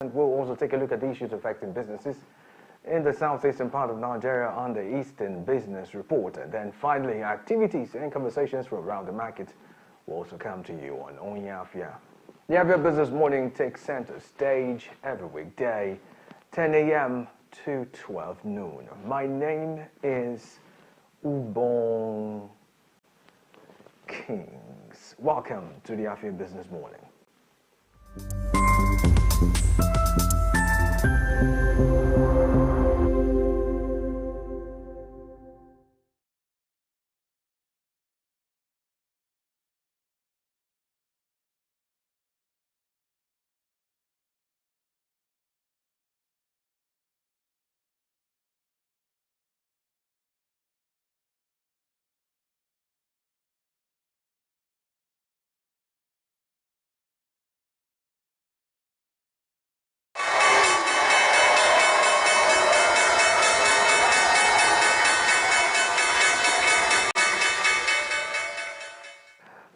And we'll also take a look at the issues affecting businesses in the southeastern part of Nigeria on the Eastern Business Report. And then finally, activities and conversations from around the market will also come to you on Afia. The Afia Business Morning takes center stage every weekday, 10 a.m. to 12 noon. My name is Ubong Kings. Welcome to the Afia Business Morning.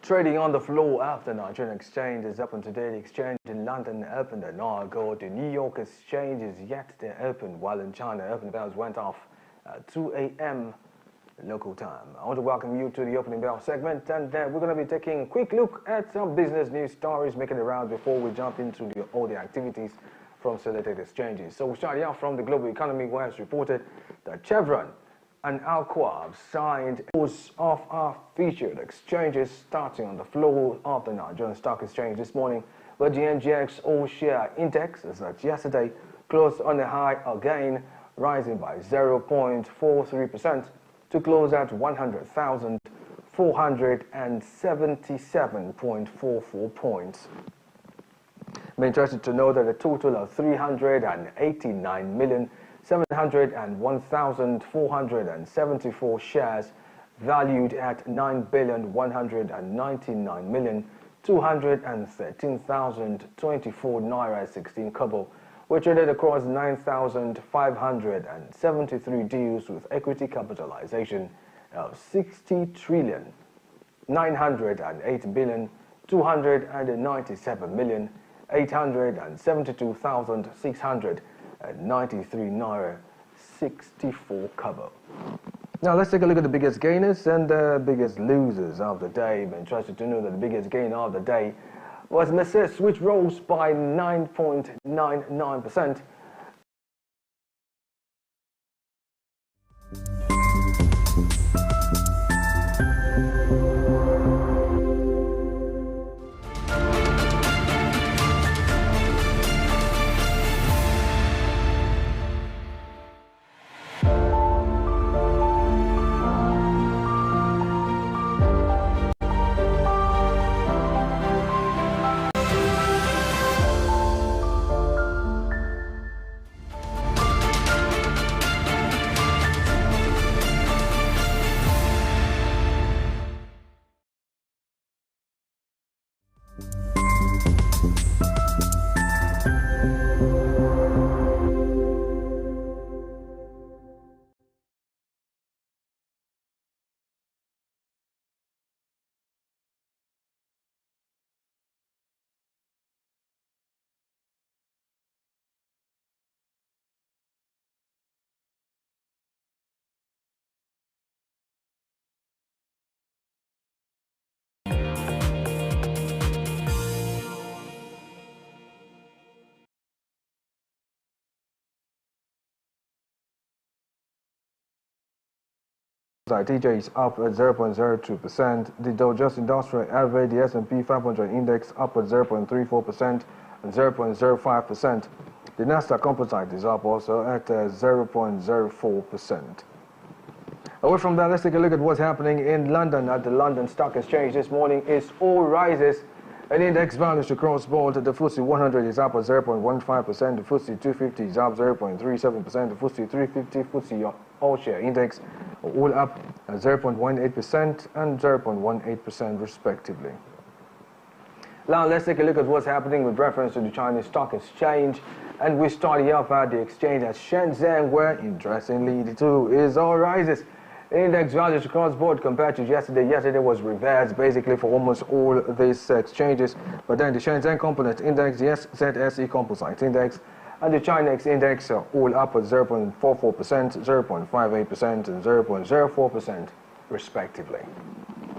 Trading on the floor after Nigerian exchange is open today. The exchange in London opened an hour ago. The New York exchange is yet to open, while in China, opening bells went off at 2 a.m. local time. I want to welcome you to the opening bell segment, and we're going to be taking a quick look at some business news stories making the rounds before we jump into all the activities from selected exchanges. So we're starting out from the global economy, where it's reported that Chevron and Alcoa have signed most of our featured exchanges starting on the floor of the Nigerian Stock Exchange this morning, where the NGX all-share index, as at yesterday, closed on a high again, rising by 0.43% to close at 100,477.44 points. I'm interested to know that a total of 389,701,474 shares valued at 9,199,213,024 naira 16 kobo, were traded across 9,573 deals with equity capitalization of 60,908,297,872,693 naira 64 kobo. Now let's take a look at the biggest gainers and the biggest losers of the day. I'm interested to know that the biggest gainer of the day was Mercedes, which rose by 9.99%. TJ is up at 0.02%. The Dow Jones Industrial Average, the S&P 500 Index, up at 0.34% and 0.05%. The Nasdaq Composite is up also at 0.04%. Away from that, let's take a look at what's happening in London at the London Stock Exchange this morning. It's all rises. And index values across board. The FTSE 100 is up at 0.15%. The FTSE 250 is up 0.37%. The FTSE 350, FTSE all-share index all up at 0.18% and 0.18% respectively. Now let's take a look at what's happening with reference to the Chinese Stock Exchange. And we started off at the exchange at Shenzhen, where interestingly the two is all rises. Index values across board compared to yesterday. Yesterday was reversed basically for almost all these exchanges. But then the Shenzhen Component Index, the ZSE Composite Index, and the Chinex Index are all up at 0.44%, 0.58%, and 0.04% respectively.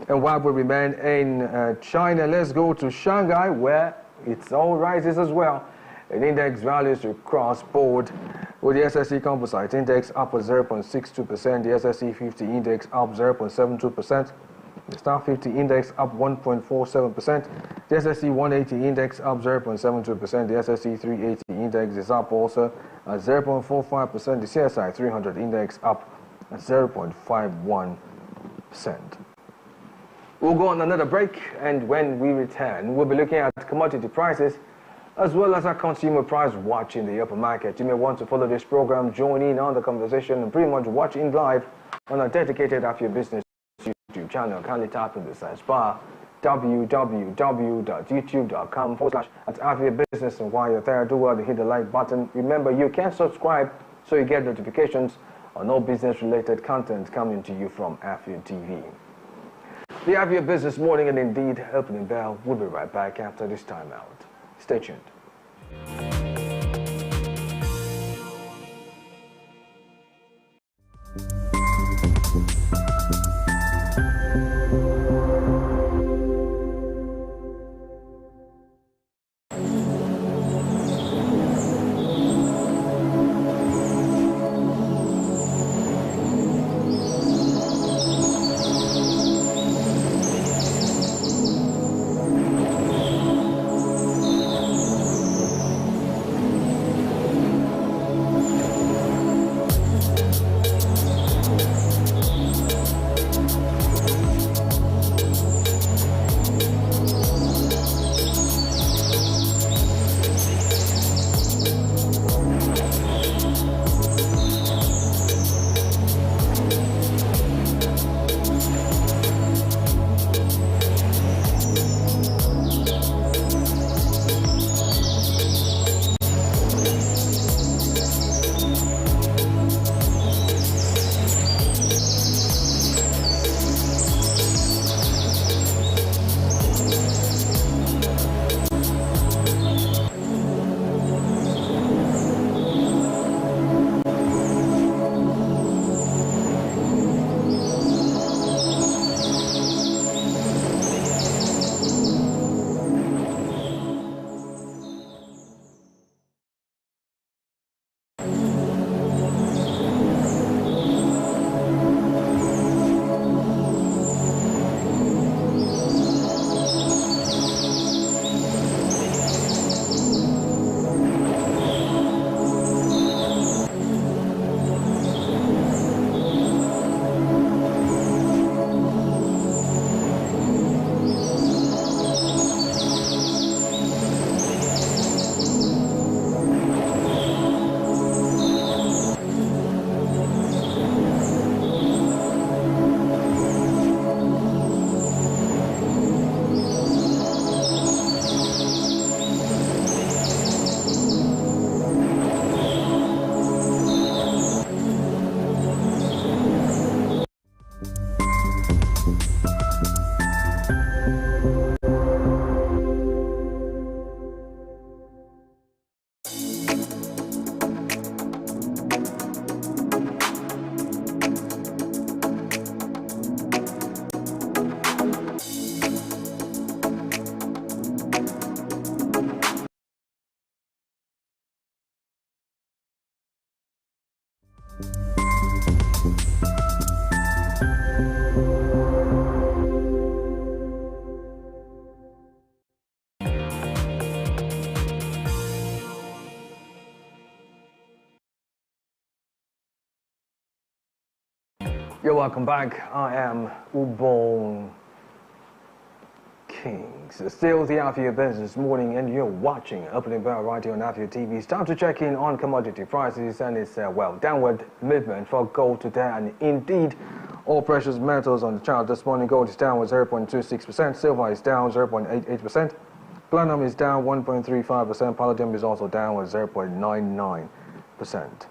And while we remain in China, let's go to Shanghai, where it's all rises as well. And index values across board, with the SSE Composite Index up at 0.62%, the SSE 50 Index up 0.72%, the Star 50 Index up 1.47%, the SSE 180 Index up 0.72%, the SSE 380 Index is up also at 0.45%, the CSI 300 Index up at 0.51%. We'll go on another break, and when we return, we'll be looking at commodity prices as well as our consumer price watch in the open market. You may want to follow this program, join in on the conversation, and pretty much watch in live on our dedicated Afia Business YouTube channel. Kindly tap in the search bar www.youtube.com/Afia Business, and while you're there, do well to hit the like button. Remember, you can subscribe so you get notifications on all business-related content coming to you from Afia TV. The Afia Business Morning and indeed Opening Bell. We'll be right back after this time out. Stay tuned. You're welcome back. I am Ubon Kings. Still the Afia Business Morning, and you're watching Opening Bell right here on Afia TV. It's time to check in on commodity prices, and it's well, downward movement for gold today, and indeed all precious metals on the chart this morning. Gold is down with 0.26%, silver is down 0.88%, platinum is down 1.35%, palladium is also down with 0.99%.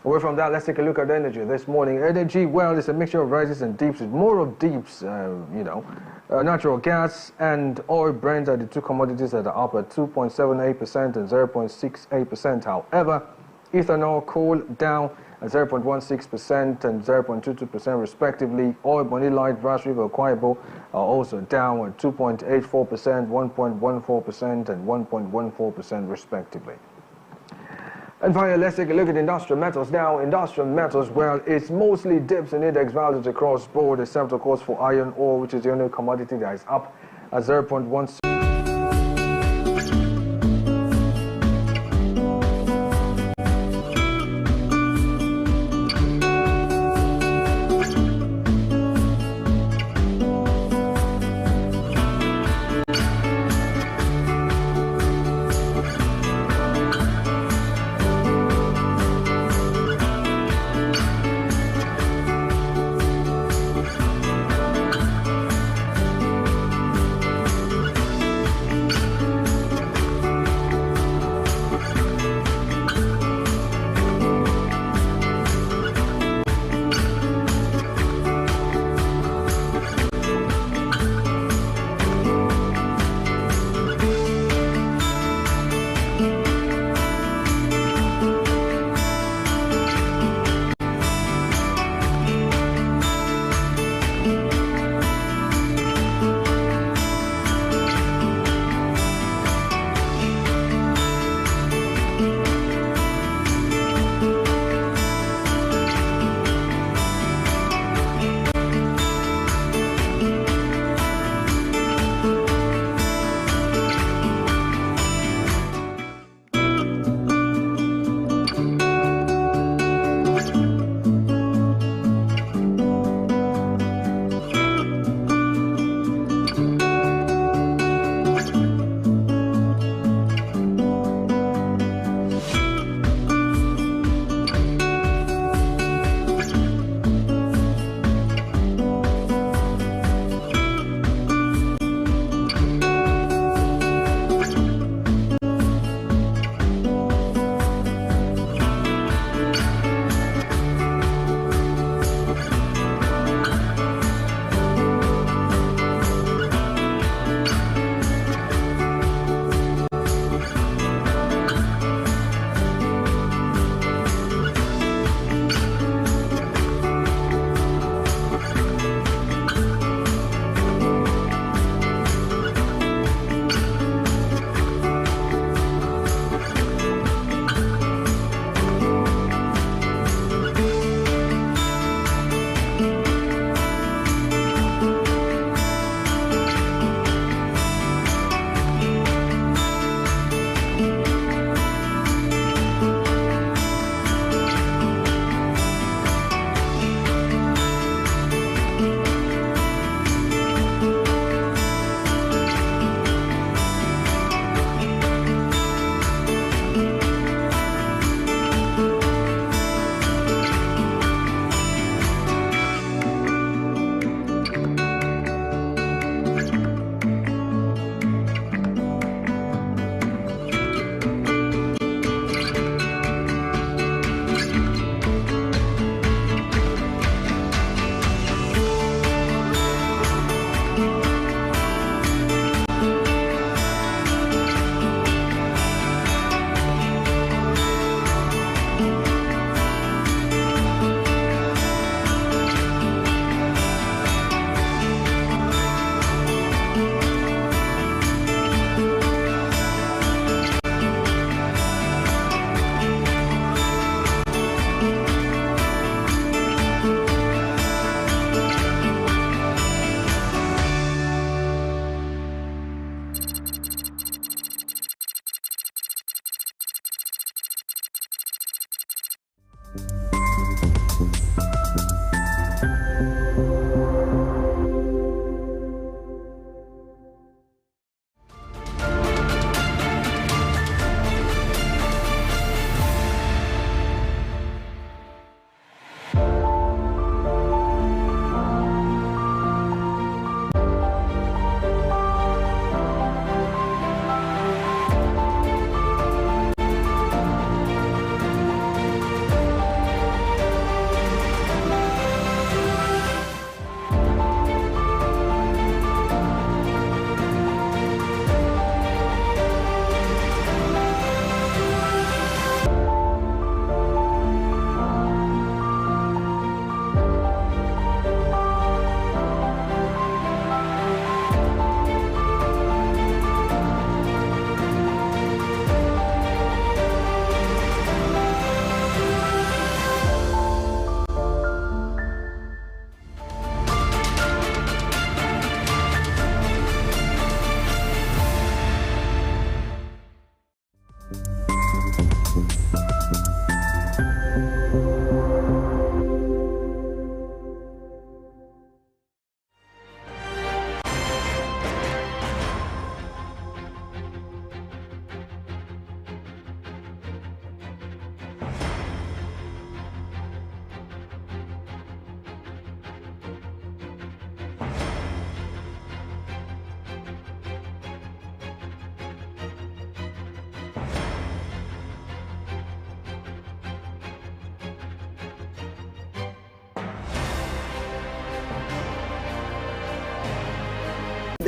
Away from that, let's take a look at energy this morning. Energy, well, it's a mixture of rises and dips, with more of dips, natural gas and oil blends are the two commodities that are up at 2.78% and 0.68%. However, ethanol, coal down at 0.16% and 0.22% respectively. Oil, Bonilite, Brass River, Kwaibo are also down at 2.84%, 1.14% and 1.14% respectively. And finally, let's take a look at industrial metals now. Industrial metals, well, it's mostly dips in index values across board, except of course for iron ore, which is the only commodity that is up at 0.16%.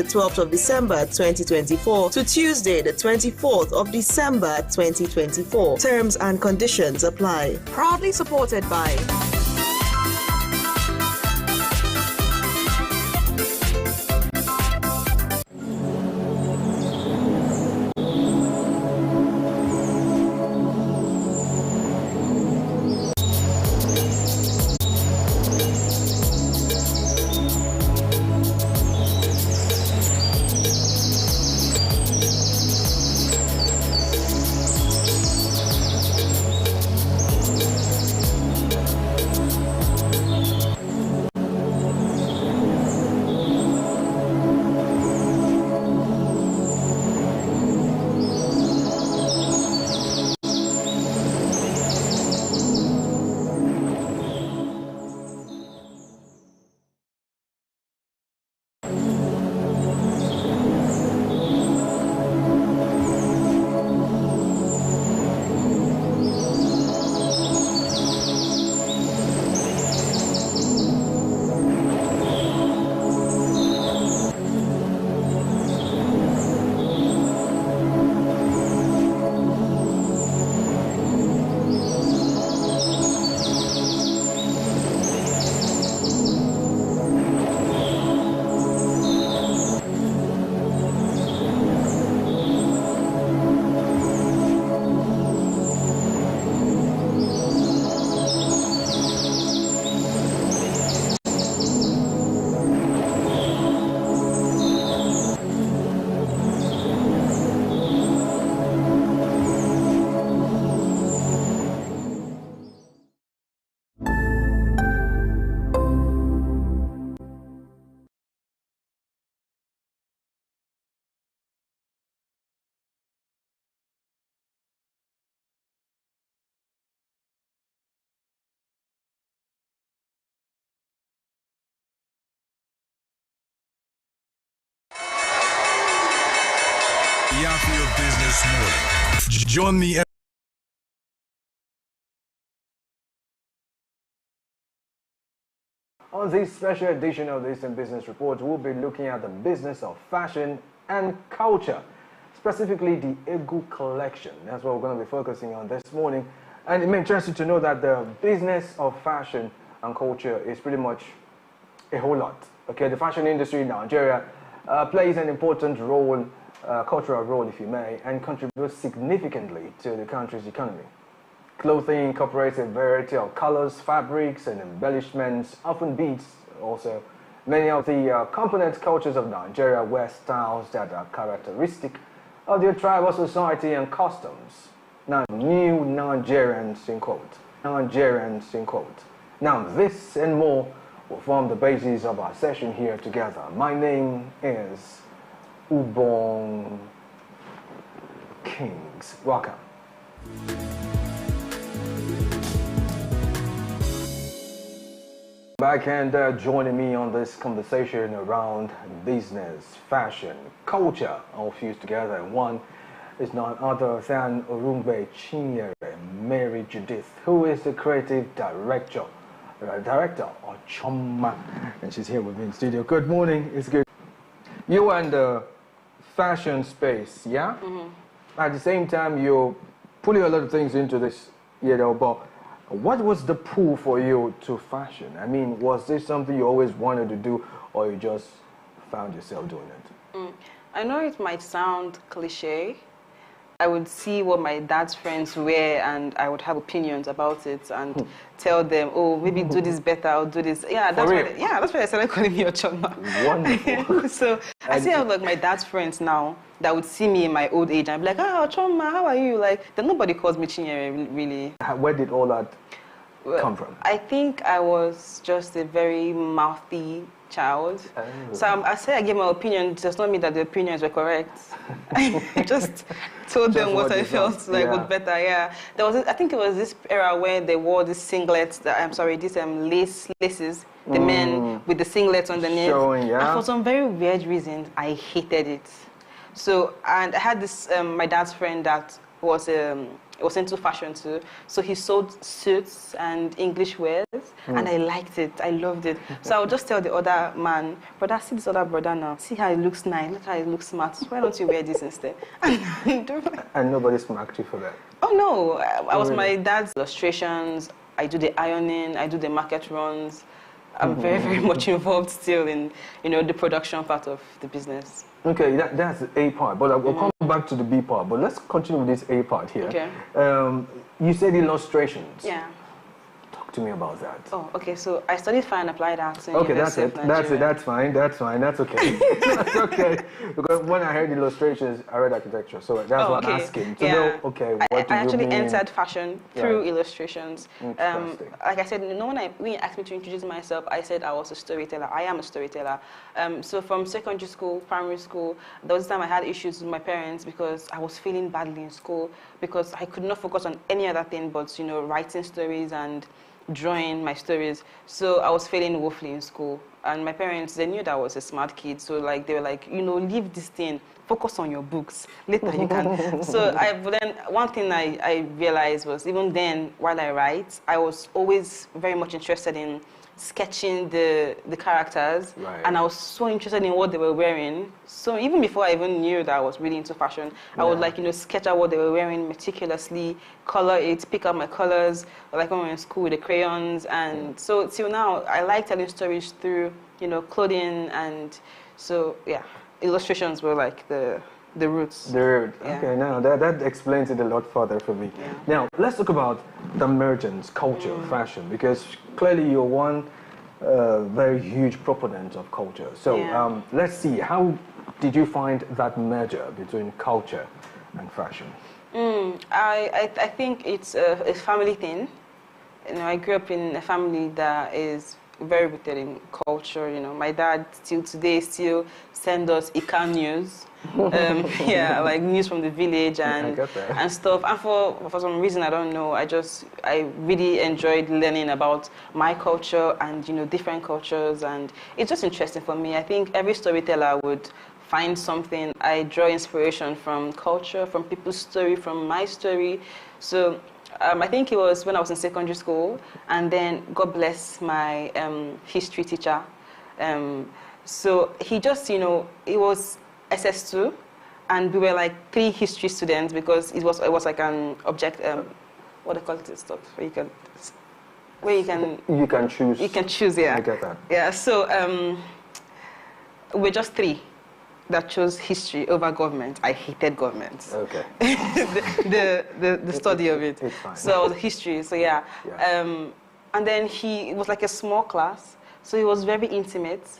the 12th of December 2024 to Tuesday, the 24th of December 2024. Terms and conditions apply. Proudly supported by The Afia Business Morning. Join me. On this special edition of the Eastern Business Report, we'll be looking at the business of fashion and culture, specifically the Egu collection. That's what we're going to be focusing on this morning. And it may interest you to know that the business of fashion and culture is pretty much a whole lot. Okay, the fashion industry in Nigeria plays an important role, cultural role if you may, and contributes significantly to the country's economy. Clothing incorporates a variety of colors, fabrics, and embellishments, often beads also. Many of the component cultures of Nigeria wear styles that are characteristic of their tribal society and customs. Now, new Nigerians in quote. Nigerians in quote. Now, this and more will form the basis of our session here together. My name is Ubong Kings. Welcome. Back and joining me on this conversation around business, fashion, culture, all fused together in one is none other than Orumbe Chinyere Mary Judith, who is the creative director of Choma, and she's here with me in studio. Good morning. It's good. You are in the fashion space, yeah? Mm-hmm. At the same time, you're putting a lot of things into this, you know, but what was the pull for you to fashion? I mean, was this something you always wanted to do, or you just found yourself doing it? I know it might sound cliche. I would see what my dad's friends wear, and I would have opinions about it and tell them, oh, maybe do this better or do this. Yeah, that's why I started calling me Ochoma. Wonderful. So I still have like my dad's friends now that would see me in my old age and be like, oh, Ochoma, how are you? Like, then nobody calls me Chinyere, really. Where did all that come from? I think I was just a very mouthy child. Oh. So I said I gave my opinion, it does not mean that the opinions were correct. I just told them what I felt like was better. Yeah, there was. I think it was this era where they wore these singlets. These laces. The men with the singlets underneath. Showing, yeah. And for some very weird reason, I hated it. So, and I had this my dad's friend that was a was into fashion too. So he sold suits and English wears, and I liked it. I loved it. So I would just tell the other man, brother, see this other brother now. See how he looks nice. Look how he looks smart. Why don't you wear this instead? And nobody smacked you for that? Oh, no. I was my dad's illustrations. I do the ironing. I do the market runs. I'm very, very much involved still in, the production part of the business. Okay, that's the A part, but we'll come back to the B part. But let's continue with this A part here. Okay. You said illustrations. Yeah. Talk to me about that. Oh, okay. So I studied fine applied arts in Okay, University of that's it. Nigeria. That's fine. That's okay. That's okay. Because when I heard illustrations, I read architecture, so that's what I'm asking to know. Okay, what do you mean? I actually entered fashion through illustrations. Interesting. Like I said, when you asked me to introduce myself, I said I was a storyteller. I am a storyteller. So from secondary school, primary school, there was a time I had issues with my parents because I was feeling badly in school because I could not focus on any other thing but writing stories and drawing my stories. So I was failing woefully in school, and my parents, they knew that I was a smart kid, so like they were like, leave this thing, focus on your books, later you can. So but then one thing I realized was, even then while I write, I was always very much interested in sketching the characters, and I was so interested in what they were wearing. So even before I even knew that I was really into fashion, I would sketch out what they were wearing meticulously, color it, pick up my colors, like when we were in school with the crayons. And so till now, I like telling stories through clothing, and so illustrations were like the roots. The root. Yeah. Okay, now that explains it a lot further for me. Yeah. Now, let's talk about the emergence, culture, fashion, because clearly you're one very huge proponent of culture. So let's see, how did you find that merger between culture and fashion? I think it's a family thing. I grew up in a family that is very rooted in culture. My dad still send us Ika news. Like news from the village and stuff. And for some reason I don't know, I really enjoyed learning about my culture and different cultures, and it's just interesting for me. I think every storyteller would find something. I draw inspiration from culture, from people's story, from my story. So I think it was when I was in secondary school, and then God bless my history teacher. So he just, it was SS2, and we were like 3 history students because it was like an object, what do they call it, stuff where you can choose. You can choose, yeah. I get that. Yeah. So we're just 3 that chose history over government. I hated government. Okay. the study of it. It's fine. So I was history. So yeah. And then it was like a small class, so it was very intimate.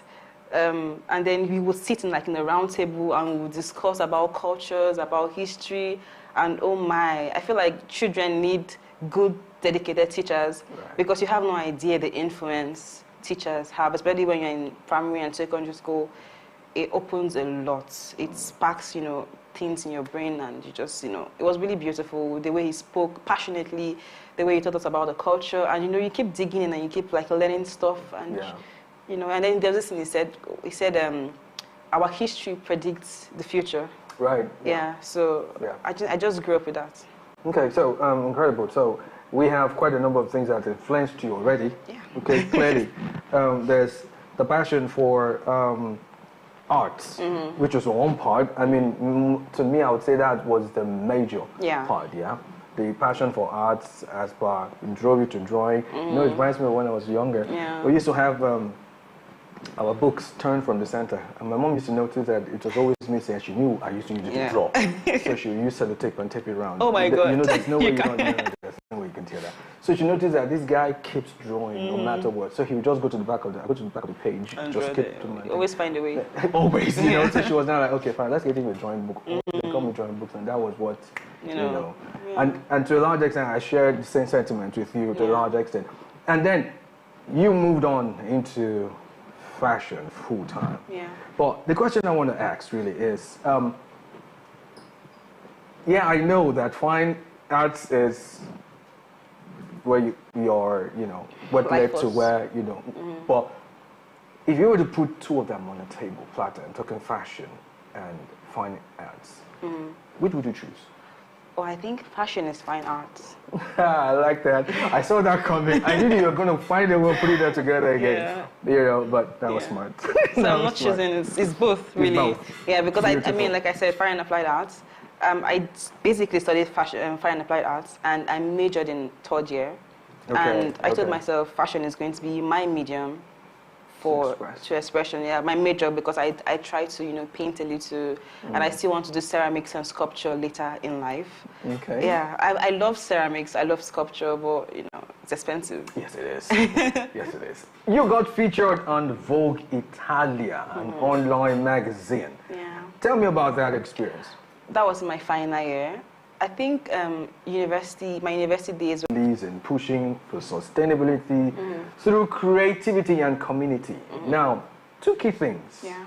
And then we would sit in a round table and we would discuss about cultures, about history, and oh my, I feel like children need good, dedicated teachers because you have no idea the influence teachers have, especially when you're in primary and secondary school. It opens a lot. It sparks, things in your brain, and you just, it was really beautiful the way he spoke passionately, the way he taught us about the culture, and you keep digging in and you keep learning stuff, and and then there's this thing he said, our history predicts the future. Right. Yeah. So I just grew up with that. Okay. So incredible. So we have quite a number of things that influenced you already. Yeah. Okay. Clearly, there's the passion for arts, which was one part. I mean, to me, I would say that was the major part. Yeah. The passion for arts as per drove you to drawing. It reminds me of when I was younger. Yeah. We used to have our books turned from the center, and my mom used to notice that it was always me saying she knew I used to use it to draw, so she would use sellotape and tape it around. Oh my God! There's no way you can tell that. So she noticed that this guy keeps drawing no matter what. So he would just go to the back of the page, and just keep always find a way. Always, So she was now like, okay, fine, let's get him a drawing book. They call me drawing books, and that was what And to a large extent, I shared the same sentiment with you to a large extent. And then you moved on into fashion full time. Yeah. But the question I want to ask really is, I know that fine arts is where you're, what led to where, but if you were to put 2 of them on a table, platter, and talking fashion and fine arts, which would you choose? Oh, I think fashion is fine art. I like that. I saw that comment. I knew you were going to find a way of putting that together again. Yeah. You know, but that was smart. So I'm not choosing, it's both, really. Both. Yeah, because I mean, Beautiful. like I said, fine and applied arts. I basically studied fashion, fine and applied arts, and I majored in third year. And I told myself fashion is going to be my medium to expression. Yeah, my major, because I try to, you know, paint a little, and I still want to do ceramics and sculpture later in life. Okay. Yeah, I love ceramics, I love sculpture, but, you know, it's expensive. Yes, it is. Yes, it is. You got featured on Vogue Italia, an online magazine. Yeah. Tell me about that experience. That was my final year. I think my university days were And pushing for sustainability through creativity and community. Now, two key things. Yeah.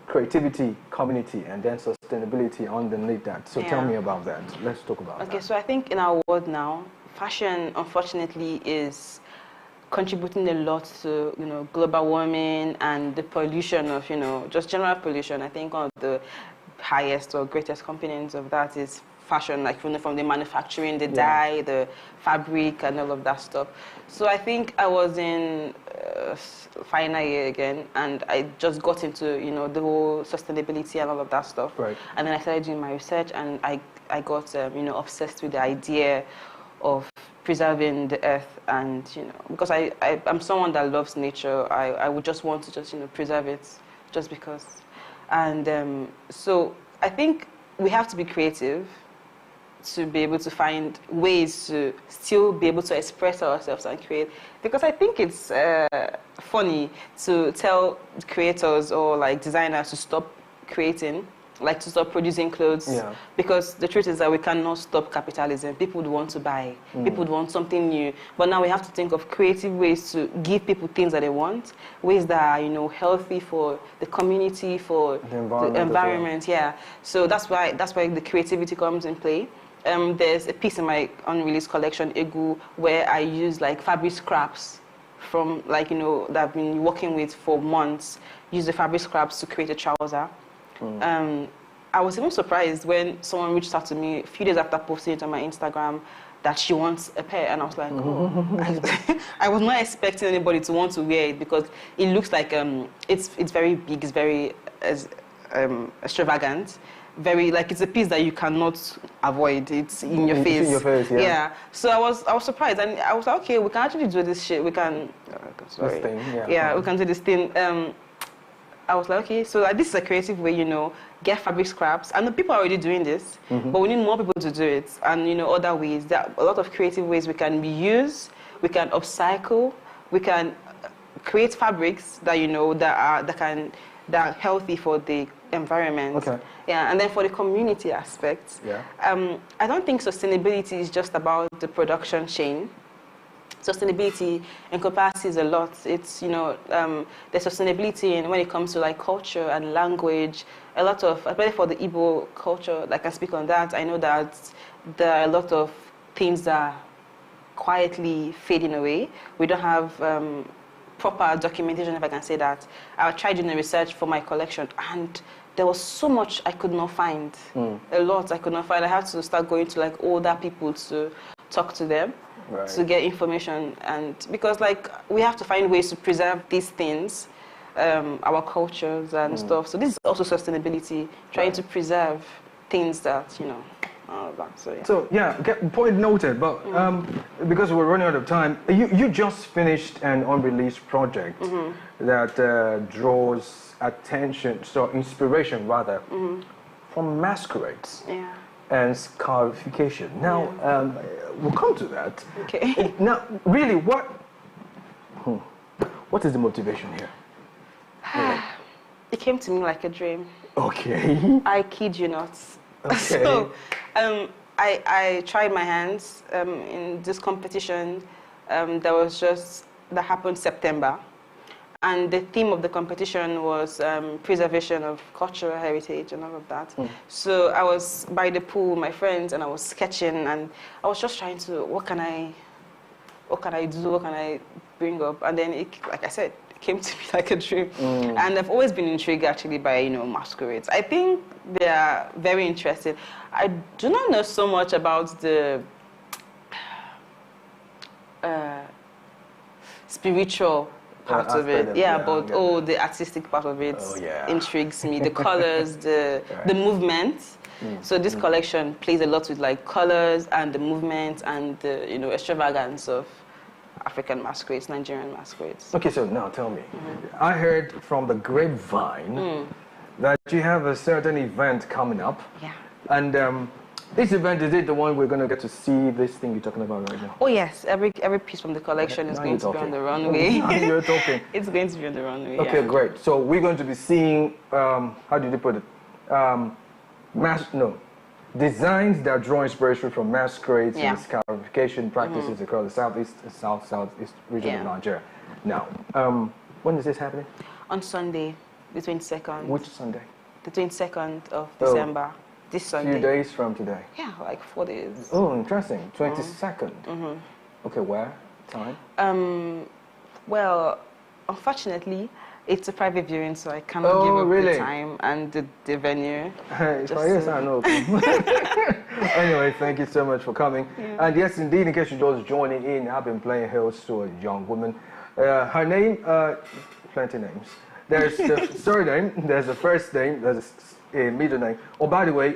Creativity, community, and then sustainability underneath that. So tell me about that. Let's talk about that. Okay, so I think in our world now, fashion, unfortunately, is contributing a lot to, you know, global warming and the pollution of, you know, just general pollution. I think one of the highest or greatest components of that is fashion, like from the manufacturing, the dye, the fabric, and all of that stuff. So I think I was in final year again, and I just got into, you know, the whole sustainability and all of that stuff. Right. And then I started doing my research, and I got you know, obsessed with the idea of preserving the earth, and, you know, because I'm someone that loves nature. I would just want to just, you know, preserve it just because. And so I think we have to be creative to be able to find ways to still be able to express ourselves and create. Because I think it's funny to tell creators or like designers to stop creating, like to stop producing clothes. Yeah. Because the truth is that we cannot stop capitalism. People would want to buy. People would want something new. But now we have to think of creative ways to give people things that they want, ways that are, you know, healthy for the community, for the environment. Yeah. So that's why the creativity comes in play. There's a piece in my unreleased collection, Egu, where I use like fabric scraps from, like, you know, that I've been working with for months. Use the fabric scraps to create a trouser. I was even surprised when someone reached out to me a few days after posting it on my Instagram that she wants a pair, and I was like, oh. I was not expecting anybody to want to wear it because it looks like it's very big, it's very extravagant. Very, like, it's a piece that you cannot avoid. It's in your face. It's in your face, yeah. Yeah. So I was surprised, and I was like, okay, we can actually do this shit. We can. Sorry. This thing, yeah. We can do this thing. I was like, okay, so like, this is a creative way, you know, get fabric scraps. And the people are already doing this, but we need more people to do it. And, you know, other ways. There are a lot of creative ways we can reuse, we can upcycle, we can create fabrics that, you know, that are healthy for the environment. Okay. Yeah, and then for the community aspect, I don't think sustainability is just about the production chain. Sustainability encompasses a lot. It's, you know, there's sustainability when it comes to like culture and language. A lot of, especially for the Igbo culture, like I speak on that, I know that there are a lot of things that are quietly fading away. We don't have proper documentation, if I can say that. I tried doing research for my collection, and there was so much I could not find. A lot I could not find. I had to start going to like older people to talk to them. Right. To get information, and because like we have to find ways to preserve these things, our cultures and stuff. So this is also sustainability, trying to preserve things that, you know, all of that. So yeah. Point noted. But because we're running out of time, you just finished an unreleased project that draws attention, so inspiration rather, from masquerades. Yeah. And scarification. Now, we'll come to that. Okay. Now, really, what is the motivation here? It came to me like a dream. Okay. I kid you not. Okay. So, I tried my hands in this competition. That happened September. And the theme of the competition was preservation of cultural heritage and all of that. So I was by the pool with my friends, and I was sketching, and I was just trying to, what can I do, what can I bring up? And then, like I said, came to me like a dream. And I've always been intrigued actually by, you know, masquerades. I think they are very interesting. I do not know so much about the spiritual part of it. But the artistic part of it intrigues me. The colors, the movement. So this collection plays a lot with like colors and the movement and the, you know, extravagance of African masquerades, Nigerian masquerades. Okay, so now tell me, I heard from the grapevine that you have a certain event coming up. Yeah. And this event, is it the one we're going to get to see this thing you're talking about right now? Oh yes, every piece from the collection is going to be on the runway. Now you're talking. It's going to be on the runway. Okay, great. So we're going to be seeing, how did you put it? Designs that draw inspiration from masquerades and scarification practices across the southeast and southeast region of Nigeria. Now, when is this happening? On Sunday, the 22nd. Which Sunday? The 22nd of December. This Sunday. Few days from today. Yeah, like 4 days. Oh, interesting. 22nd. Okay, where? Time? Well, unfortunately, it's a private viewing, so I cannot give up the time and the venue. Yes, I know. Anyway, thank you so much for coming. And yes, indeed, in case you're just joining in, I've been playing host to a young woman. Her name, plenty names. There's the surname, there's the first name, there's a middle name. Oh, by the way,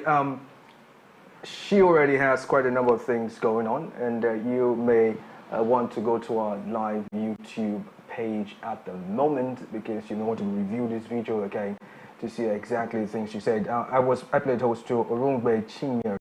she already has quite a number of things going on, and you may want to go to our live YouTube page at the moment because you may want to review this video again to see exactly the things she said. I played host to Orungbe Chinyere.